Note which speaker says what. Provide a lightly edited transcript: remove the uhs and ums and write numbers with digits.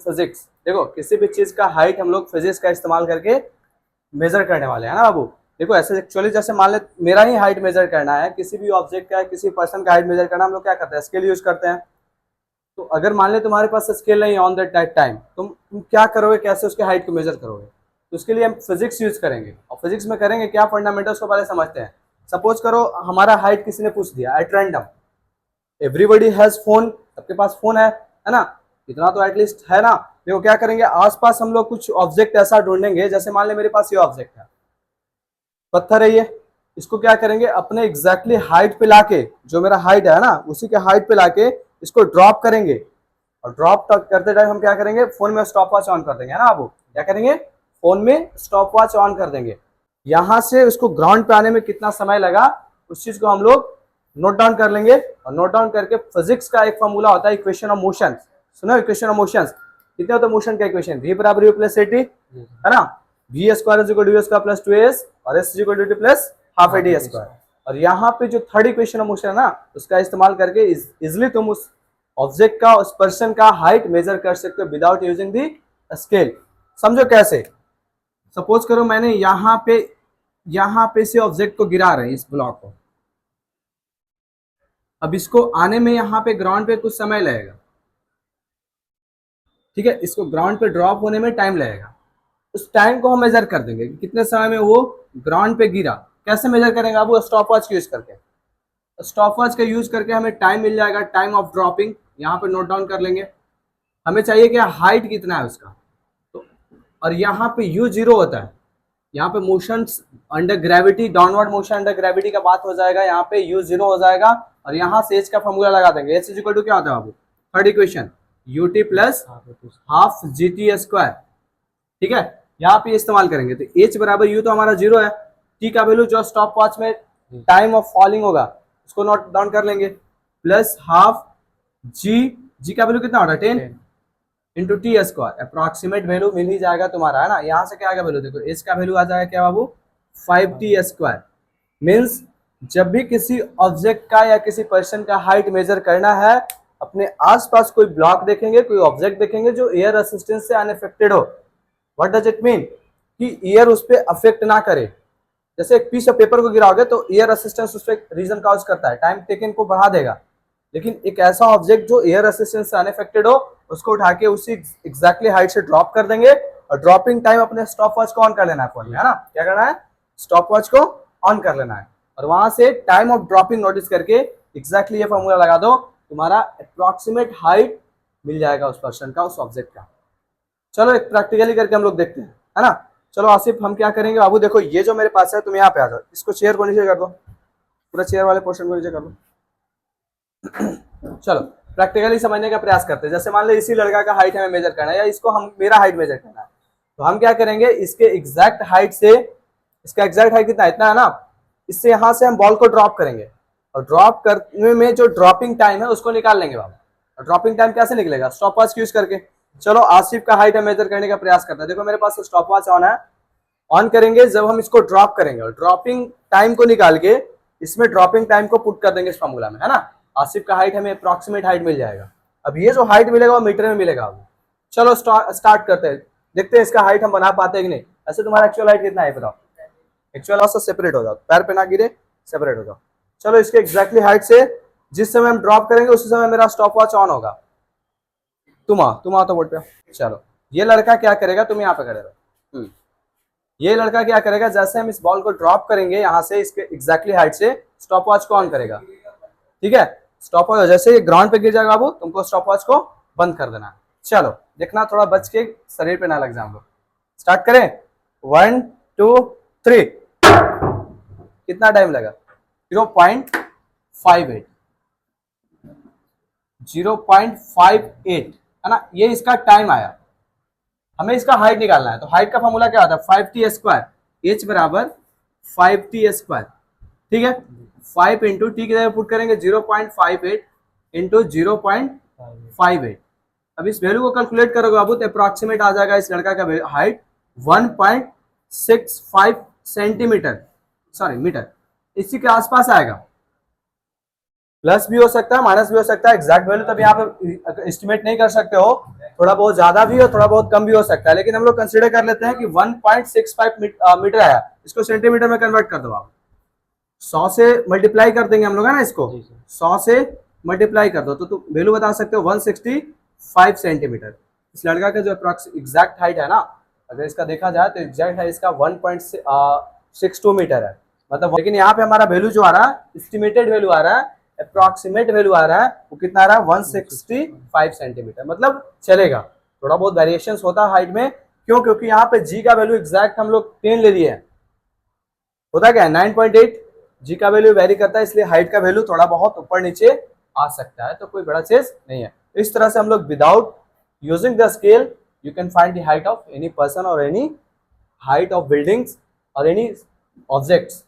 Speaker 1: Physics, देखो किसी भी चीज का हाइट हम लोग फिजिक्स का इस्तेमाल करके मेजर करने वाले हैं ना बाबू। देखो ऐसे एक्चुअली जैसे मान ले मेरा ही हाइट मेजर करना है, किसी भी ऑब्जेक्ट का, किसी पर्सन का हाइट मेजर करना, हम लोग क्या करते हैं, स्केल यूज करते हैं। तो अगर मान ले तुम्हारे पास स्केल नहीं है ऑन दैट टाइम, तुम क्या करोगे, कैसे उसके हाइट को मेजर करोगे? तो उसके लिए हम फिजिक्स यूज करेंगे, और फिजिक्स में करेंगे क्या, फंडामेंटल्स को पहले समझते हैं। सपोज करो हमारा हाइट किसी ने पूछ दिया at random, everybody has phone, सबके पास फोन है ना, इतना तो एटलीस्ट है ना। देखो क्या करेंगे, आसपास हम लोग कुछ ऑब्जेक्ट ऐसा ढूंढेंगे, जैसे मान ले मेरे पास ये ऑब्जेक्ट है, पत्थर है ये, इसको क्या करेंगे अपने एग्जैक्टली हाइट पे लाके, जो मेरा हाइट है ना उसी के हाइट पे लाके इसको ड्रॉप करेंगे। और ड्रॉप करते टाइम हम क्या करेंगे, फोन में स्टॉप वॉच ऑन कर देंगे, है ना। अब क्या करेंगे, फोन में स्टॉप वॉच ऑन कर देंगे। यहां से उसको ग्राउंड पे आने में कितना समय लगा, उस चीज को हम लोग नोट डाउन कर लेंगे। और नोट डाउन करके फिजिक्स का एक फॉर्मूला होता है इक्वेशन ऑफ मोशन, सुनो इक्वेशन ऑफ मोशन कितने होते हैं, मोशन का इक्वेशन v बराबर u प्लस at, है ना। v square is equal to u square plus 2as और s is equal to t plus half at square. और यहाँ पे जो थर्ड इक्वेशन ऑफ मोशन है ना, उसका इस्तेमाल करके इजिली तुम उस ऑब्जेक्ट का, उस पर्सन का हाइट मेजर कर सकते हो विदाउट यूजिंग दी स्केल। समझो कैसे, सपोज करो मैंने यहाँ पे से ऑब्जेक्ट को गिरा रहे हैं, इस ब्लॉक को। अब इसको आने में यहाँ पे ग्राउंड पे कुछ समय लगेगा, ठीक है, इसको ग्राउंड पे ड्रॉप होने में टाइम लगेगा। उस टाइम को हम मेजर कर देंगे कि कितने समय में वो ग्राउंड पे गिरा। कैसे मेजर करेंगे आप, वो स्टॉप वॉच यूज करके, स्टॉप वॉच का यूज करके हमें टाइम मिल जाएगा, टाइम ऑफ ड्रॉपिंग यहाँ पे नोट डाउन कर लेंगे। हमें चाहिए कि हाइट कितना है उसका, तो और यहाँ पे यू जीरो होता है, यहाँ पे motion under gravity, downward motion under gravity का बात हो जाएगा, यहाँ पे यू जीरो हो जाएगा। और यहाँ से एच का फॉर्मूला लगा देंगे, एच इज इक्वल टू क्या होता है बाबू, third equation U T plus half G T square, ठीक है। यहाँ पे इस्तेमाल करेंगे तो एच बराबर यू तो हमारा जीरो है, टी का वैल्यू जो स्टॉप वॉच में टाइम ऑफ फॉलिंग होगा उसको नोट डाउन कर लेंगे, प्लस हाफ जी का वैल्यू कितना होता है 10 into T square, approximate value मिल ही जाएगा तुम्हारा, है ना। यहाँ से क्या आएगा वैल्यू, देखो एच का वैल्यू आ जाएगा क्या बाबू, 5t स्क्वायर। मीन्स जब भी किसी ऑब्जेक्ट का या किसी पर्सन का हाइट मेजर करना है, अपने आसपास कोई ब्लॉक देखेंगे, कोई ऑब्जेक्ट देखेंगे जो एयर असिस्टेंस से अनअफेक्टेड हो। व्हाट डज इट मीन, कि एयर उस पर अफेक्ट ना करे। जैसे एक पीस ऑफ पेपर को गिराओगे तो एयर असिस्टेंस उस पर रीजन काउज करता है, टाइम टेकन को बढ़ा देगा। लेकिन एक ऐसा ऑब्जेक्ट जो एयर असिस्टेंस से अनअफेक्टेड हो, उसको उठा के उसी एग्जैक्टली हाइट से ड्रॉप कर देंगे। और ड्रॉपिंग टाइम अपने स्टॉप वॉच को ऑन कर लेना है फोन में, है ना। क्या करना है, स्टॉप वॉच को ऑन कर लेना है, और वहां से टाइम ऑफ ड्रॉपिंग नोटिस करके एग्जैक्टली ये फॉर्मूला लगा दो, तुम्हारा अप्रॉक्सीमेट हाइट मिल जाएगा उस पर्सन का, उस ऑब्जेक्ट का। चलो एक प्रैक्टिकली करके हम लोग देखते हैं, है ना। चलो आसिफ हम क्या करेंगे बाबू, देखो ये जो मेरे पास है, तुम यहाँ पे आ जाओ, इसको चेयर को नीचे कर दो, पूरा चेयर वाले पोर्शन को नीचे कर दो। चलो प्रैक्टिकली समझने का प्रयास करते हैं। जैसे मान लो इसी लड़का का हाइट हमें मेजर करना है, या इसको हम मेरा हाइट मेजर करना है, तो हम क्या करेंगे, इसके एग्जैक्ट हाइट से, इसका एग्जैक्ट हाइट कितना, इतना है ना, इससे यहाँ से हम बॉल को ड्रॉप करेंगे, और ड्रॉप करने में जो ड्रॉपिंग टाइम है उसको निकाल लेंगे बाबू। और ड्रॉपिंग टाइम कैसे निकलेगा, स्टॉप वॉच यूज करके। चलो आसिफ का हाइट हम मेजर करने का प्रयास करते हैं। देखो मेरे पास स्टॉप वॉच ऑन है, ऑन करेंगे जब हम इसको ड्रॉप करेंगे, और ड्रॉपिंग टाइम को निकाल के इसमें ड्रॉपिंग टाइम को पुट कर देंगे इस फॉर्मूला में, है ना। आसिफ का हाइट हमें अप्रॉक्सीमेट हाइट मिल जाएगा। अब ये जो हाइट मिलेगा वो मीटर में मिलेगा। अब चलो स्टार्ट करते हैं, देखते हैं इसका हाइट हम बना पाते हैं कि नहीं। ऐसे तुम्हारा एक्चुअल हाइट कितना है बताओ, एक्चुअल से सेपरेट हो जाओ, पैर पे ना गिरे, सेपरेट हो जाओ। चलो इसके एग्जैक्टली हाइट से जिस समय हम ड्रॉप करेंगे उसी समय मेरा स्टॉप वॉच ऑन होगा। तुम आओ तो बोर्ड पे। चलो ये लड़का क्या करेगा, तुम यहाँ पे खड़े रहो। ये लड़का क्या करेगा, जैसे हम इस बॉल को ड्रॉप करेंगे यहाँ से, इसके एग्जैक्टली हाइट से स्टॉप वॉच को ऑन करेगा, ठीक है। स्टॉप वॉच जैसे ये ग्राउंड पे गिर जाएगा बाबू, तुमको स्टॉप वॉच को बंद कर देना है। चलो देखना थोड़ा बच के, शरीर पे ना लग जाए हम लोग। स्टार्ट करें, 1 2 3। कितना टाइम लगा, 0.58, 0.58, है ना। ये इसका टाइम आया, हमें इसका हाइट निकालना है। तो हाइट का फॉर्मूला क्या होता है, 5t स्क्वायर, एच बराबर 5t स्क्वायर, ठीक है। 5 इंटू टी की जगह पुट करेंगे 0.58 इंटू 0.58। अब इस वैल्यू को कैलकुलेट करोगे बाबू तो अप्रॉक्सीमेट आ जाएगा इस लड़का का हाइट 1.65 सेंटीमीटर, सॉरी मीटर, इसी के आसपास आएगा। प्लस भी हो सकता है, माइनस भी हो सकता है, एग्जैक्ट वैल्यू तब यहाँ पे एस्टिमेट नहीं कर सकते हो, थोड़ा बहुत ज्यादा भी और थोड़ा बहुत कम भी हो सकता है, लेकिन हम लोग कंसीडर कर लेते हैं कि 1.65 मीटर है, इसको सेंटीमीटर में कन्वर्ट कर दो आप, 100 से मल्टीप्लाई कर देंगे हम लोग, है ना, इसको 100 से मल्टीप्लाई कर दो तो वैल्यू बता सकते हो 165 सेंटीमीटर। इस लड़का का जो एग्जैक्ट हाइट है ना, अगर इसका देखा जाए तो एग्जैक्ट हाइट इसका 1.62 मीटर है, मतलब, लेकिन यहाँ पे हमारा वैल्यू जो आ रहा है, एस्टिमेटेड वैल्यू आ रहा है, अप्रॉक्सीमेट वैल्यू आ रहा है, वो कितना आ रहा है 165 सेंटीमीटर, मतलब चलेगा, थोड़ा बहुत वेरिएशन होता है हाइट में, क्यों, क्योंकि यहाँ पे जी का वैल्यू एग्जैक्ट हम लोग 10 ले लिए हैं, होता क्या है 9.8, जी का वैल्यू वेरी करता है, इसलिए हाइट का वैल्यू थोड़ा बहुत ऊपर नीचे आ सकता है, तो कोई बड़ा चीज नहीं है। इस तरह से हम लोग without using the scale you can find the height of any person और एनी हाइट ऑफ बिल्डिंग्स और एनी ऑब्जेक्ट्स।